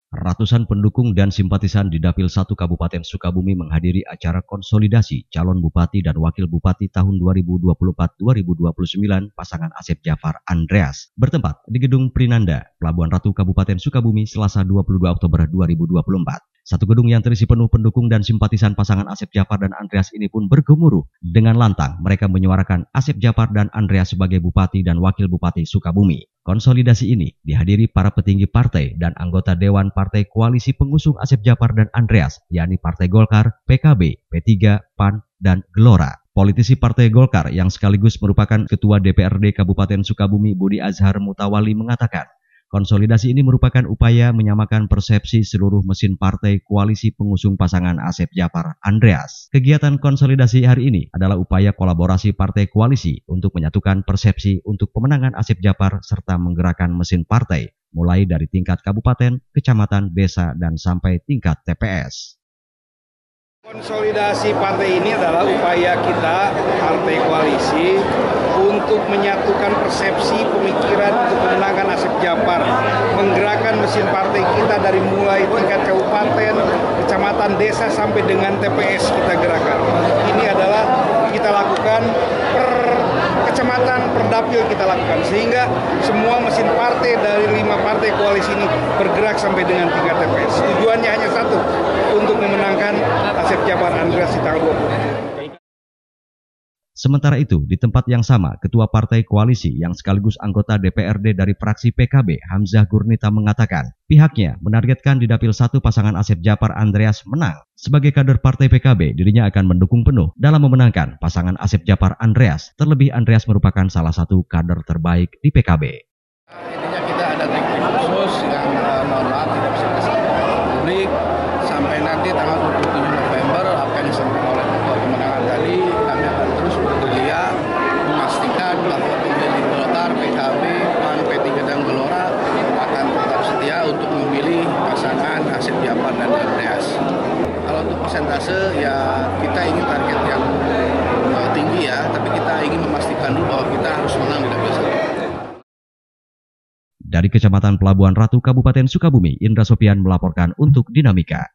Ratusan pendukung dan simpatisan di Dapil 1 Kabupaten Sukabumi menghadiri acara konsolidasi calon bupati dan wakil bupati tahun 2024-2029 pasangan Asep Jafar Andreas bertempat di Gedung Prinanda, Pelabuhan Ratu Kabupaten Sukabumi, Selasa 22 Oktober 2024. Satu gedung yang terisi penuh pendukung dan simpatisan pasangan Asep Jafar dan Andreas ini pun bergemuruh. Dengan lantang, mereka menyuarakan Asep Jafar dan Andreas sebagai Bupati dan Wakil Bupati Sukabumi. Konsolidasi ini dihadiri para petinggi partai dan anggota Dewan Partai Koalisi Pengusung Asep Jafar dan Andreas, yakni Partai Golkar, PKB, P3, PAN, dan Gelora. Politisi Partai Golkar yang sekaligus merupakan Ketua DPRD Kabupaten Sukabumi, Budi Azhar Mutawali, mengatakan, konsolidasi ini merupakan upaya menyamakan persepsi seluruh mesin partai koalisi pengusung pasangan Asep Jafar Andreas. Kegiatan konsolidasi hari ini adalah upaya kolaborasi partai koalisi untuk menyatukan persepsi untuk pemenangan Asep Jafar serta menggerakkan mesin partai, mulai dari tingkat kabupaten, kecamatan, desa, dan sampai tingkat TPS. Konsolidasi partai ini adalah upaya kita, partai koalisi, untuk menyatukan persepsi pemikiran untuk memenangkan Asep Jafar, menggerakkan mesin partai kita dari mulai tingkat kabupaten, kecamatan, desa sampai dengan TPS kita gerakan. Ini adalah kita lakukan per kecamatan, per dapil kita lakukan, sehingga semua mesin partai dari 5 partai koalisi ini bergerak sampai dengan tingkat TPS. Tujuannya hanya satu, untuk memenangkan Asep Jafar Andreas di tanggal 27. Sementara itu, di tempat yang sama, Ketua Partai Koalisi yang sekaligus anggota DPRD dari fraksi PKB, Hamzah Gurnita, mengatakan pihaknya menargetkan di Dapil 1 pasangan Asep Jafar Andreas menang. Sebagai kader Partai PKB, dirinya akan mendukung penuh dalam memenangkan pasangan Asep Jafar Andreas. Terlebih Andreas merupakan salah satu kader terbaik di PKB. Intinya kita ada trik khusus yang mohon maaf tidak bisa disampaikan ke publik. Sampai nanti tanggal 27 November apa yang disampaikan oleh Ketua Kemenangan tadi, kami akan terus bergerilya memastikan bahwa pemilih Golkar, PKB, PAN, P3 dan Gelora akan tetap setia untuk memilih pasangan Asep Jafar dan Andreas. Kalau untuk persentase ya kita ingin target yang tinggi ya, tapi kita ingin memastikan dulu bahwa kita harus menang di Dapil 1. Dari Kecamatan Pelabuhan Ratu Kabupaten Sukabumi, Indra Sopian melaporkan untuk Dinamika.